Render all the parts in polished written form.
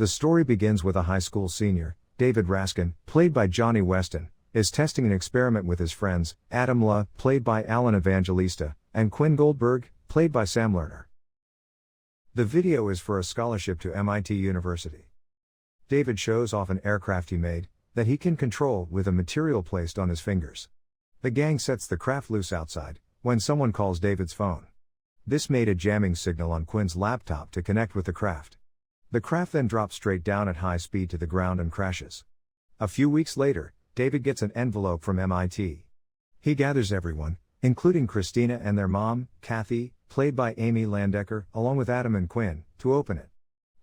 The story begins with a high school senior, David Raskin, played by Johnny Weston, is testing an experiment with his friends, Adam La, played by Alan Evangelista, and Quinn Goldberg, played by Sam Lerner. The video is for a scholarship to MIT University. David shows off an aircraft he made, that he can control with a material placed on his fingers. The gang sets the craft loose outside, when someone calls David's phone. This made a jamming signal on Quinn's laptop to connect with the craft. The craft then drops straight down at high speed to the ground and crashes. A few weeks later, David gets an envelope from MIT. He gathers everyone, including Christina and their mom, Kathy, played by Amy Landecker, along with Adam and Quinn, to open it.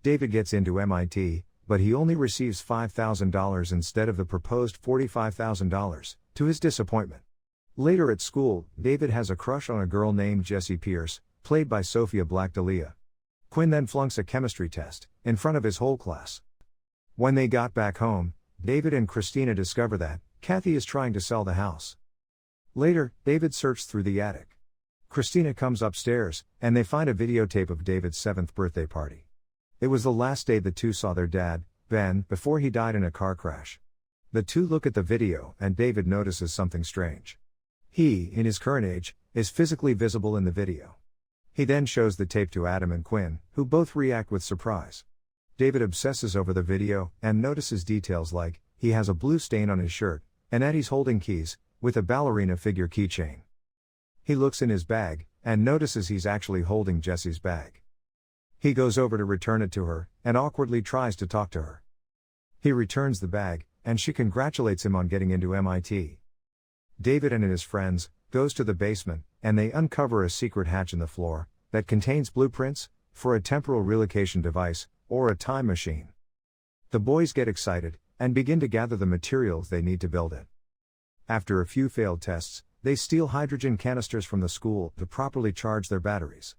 David gets into MIT, but he only receives $5,000 instead of the proposed $45,000, to his disappointment. Later at school, David has a crush on a girl named Jessie Pierce, played by Sophia Black-D'Elia. Quinn then flunks a chemistry test, in front of his whole class. When they got back home, David and Christina discover that Kathy is trying to sell the house. Later, David searched through the attic. Christina comes upstairs, and they find a videotape of David's 7th birthday party. It was the last day the two saw their dad, Ben, before he died in a car crash. The two look at the video, and David notices something strange. He, in his current age, is physically visible in the video. He then shows the tape to Adam and Quinn, who both react with surprise. David obsesses over the video, and notices details like, he has a blue stain on his shirt, and that he's holding keys, with a ballerina figure keychain. He looks in his bag, and notices he's actually holding Jessie's bag. He goes over to return it to her, and awkwardly tries to talk to her. He returns the bag, and she congratulates him on getting into MIT. David and his friends goes to the basement, and they uncover a secret hatch in the floor that contains blueprints for a temporal relocation device, or a time machine. The boys get excited, and begin to gather the materials they need to build it. After a few failed tests, they steal hydrogen canisters from the school to properly charge their batteries.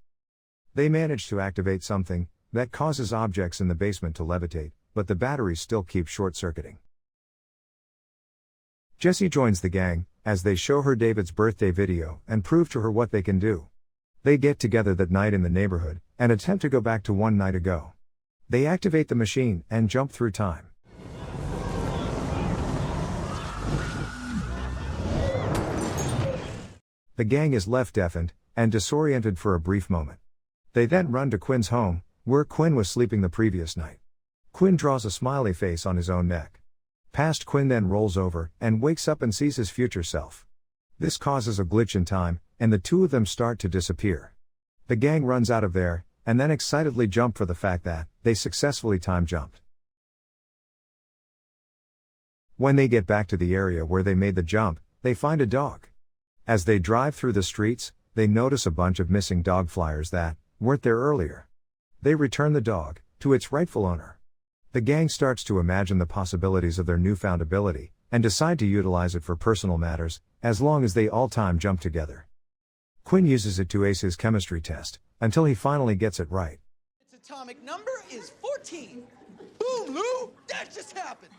They manage to activate something that causes objects in the basement to levitate, but the batteries still keep short-circuiting. Jessie joins the gang, as they show her David's birthday video and prove to her what they can do. They get together that night in the neighborhood, and attempt to go back to one night ago. They activate the machine and jump through time. The gang is left deafened and disoriented for a brief moment. They then run to Quinn's home, where Quinn was sleeping the previous night. Quinn draws a smiley face on his own neck. Past Quinn then rolls over and wakes up and sees his future self. This causes a glitch in time, and the two of them start to disappear. The gang runs out of there, and then excitedly jump for the fact that they successfully time jumped. When they get back to the area where they made the jump, they find a dog. As they drive through the streets, they notice a bunch of missing dog flyers that weren't there earlier. They return the dog to its rightful owner. The gang starts to imagine the possibilities of their newfound ability, and decide to utilize it for personal matters, as long as they all time jump together. Quinn uses it to ace his chemistry test, until he finally gets it right. Its atomic number is 14. Boom, Lou! That just happened!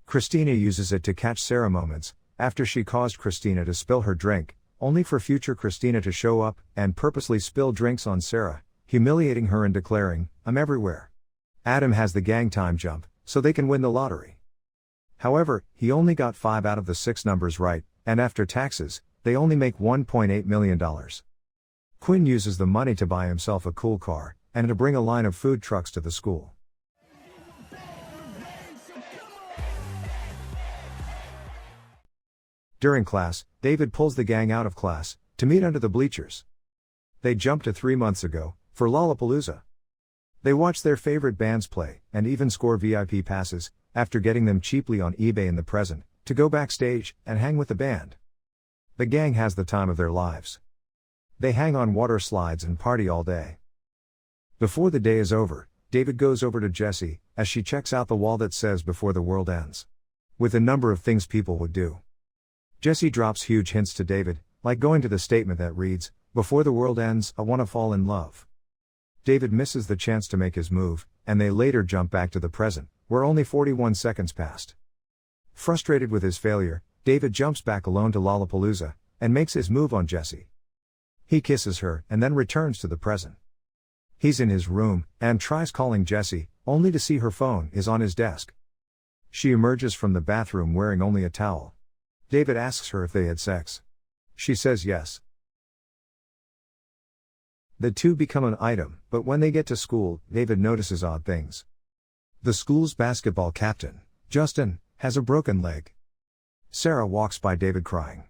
Christina uses it to catch Sarah moments, after she caused Christina to spill her drink, only for future Christina to show up and purposely spill drinks on Sarah, humiliating her and declaring, "I'm everywhere." Adam has the gang time jump, so they can win the lottery. However, he only got 5 out of the 6 numbers right, and after taxes, they only make $1.8 million. Quinn uses the money to buy himself a cool car, and to bring a line of food trucks to the school. During class, David pulls the gang out of class, to meet under the bleachers. They jump to 3 months ago, for Lollapalooza. They watch their favorite bands play, and even score VIP passes, after getting them cheaply on eBay in the present, to go backstage and hang with the band. The gang has the time of their lives. They hang on water slides and party all day. Before the day is over, David goes over to Jessie, as she checks out the wall that says "Before the world ends," with a number of things people would do. Jessie drops huge hints to David, like going to the statement that reads, "Before the world ends, I wanna fall in love." David misses the chance to make his move, and they later jump back to the present, where only 41 seconds passed. Frustrated with his failure, David jumps back alone to Lollapalooza, and makes his move on Jessie. He kisses her, and then returns to the present. He's in his room, and tries calling Jessie, only to see her phone is on his desk. She emerges from the bathroom wearing only a towel. David asks her if they had sex. She says yes. The two become an item, but when they get to school, David notices odd things. The school's basketball captain, Justin, has a broken leg. Sarah walks by David crying.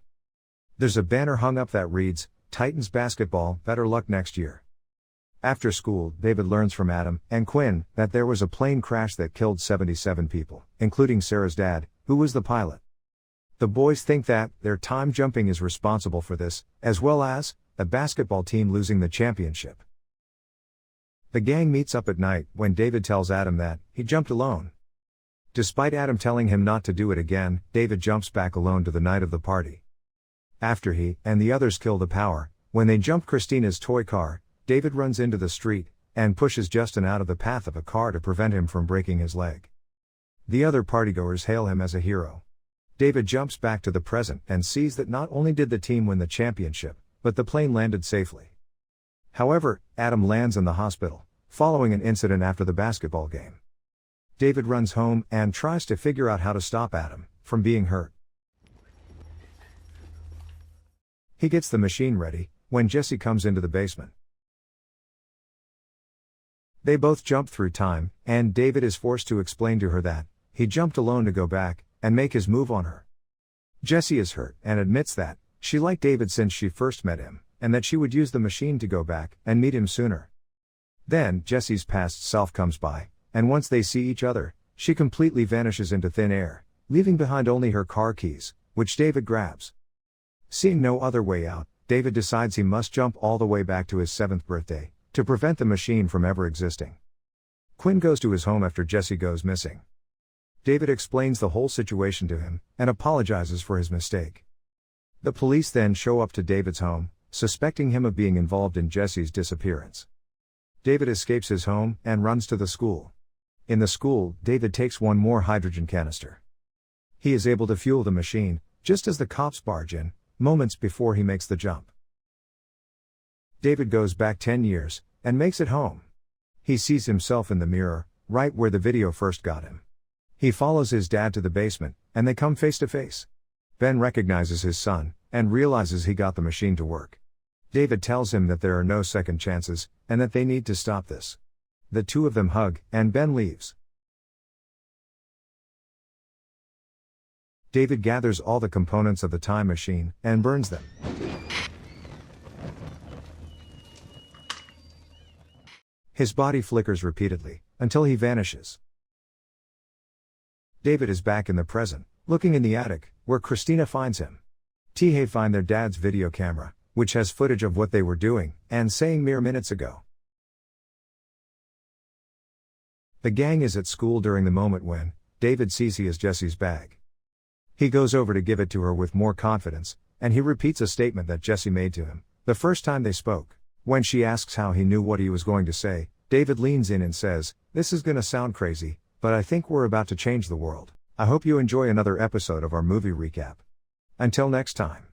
There's a banner hung up that reads, "Titans basketball, better luck next year." After school, David learns from Adam and Quinn that there was a plane crash that killed 77 people, including Sarah's dad, who was the pilot. The boys think that their time jumping is responsible for this, as well as the basketball team losing the championship. The gang meets up at night when David tells Adam that he jumped alone. Despite Adam telling him not to do it again, David jumps back alone to the night of the party. After he and the others kill the power, when they jump Christina's toy car, David runs into the street and pushes Justin out of the path of a car to prevent him from breaking his leg. The other partygoers hail him as a hero. David jumps back to the present and sees that not only did the team win the championship, but the plane landed safely. However, Adam lands in the hospital, following an incident after the basketball game. David runs home and tries to figure out how to stop Adam from being hurt. He gets the machine ready when Jessie comes into the basement. They both jump through time, and David is forced to explain to her that he jumped alone to go back and make his move on her. Jessie is hurt and admits that she liked David since she first met him, and that she would use the machine to go back and meet him sooner. Then, Jessie's past self comes by, and once they see each other, she completely vanishes into thin air, leaving behind only her car keys, which David grabs. Seeing no other way out, David decides he must jump all the way back to his 7th birthday, to prevent the machine from ever existing. Quinn goes to his home after Jessie goes missing. David explains the whole situation to him, and apologizes for his mistake. The police then show up to David's home, suspecting him of being involved in Jessie's disappearance. David escapes his home and runs to the school. In the school, David takes one more hydrogen canister. He is able to fuel the machine, just as the cops barge in, moments before he makes the jump. David goes back 10 years, and makes it home. He sees himself in the mirror, right where the video first got him. He follows his dad to the basement, and they come face to face. Ben recognizes his son, and realizes he got the machine to work. David tells him that there are no second chances, and that they need to stop this. The two of them hug, and Ben leaves. David gathers all the components of the time machine, and burns them. His body flickers repeatedly, until he vanishes. David is back in the present, looking in the attic, where Christina finds him. They find their dad's video camera, which has footage of what they were doing, and saying mere minutes ago. The gang is at school during the moment when David sees he has Jessie's bag. He goes over to give it to her with more confidence, and he repeats a statement that Jessie made to him the first time they spoke. When she asks how he knew what he was going to say, David leans in and says, "This is gonna sound crazy, but I think we're about to change the world." I hope you enjoy another episode of our movie recap. Until next time.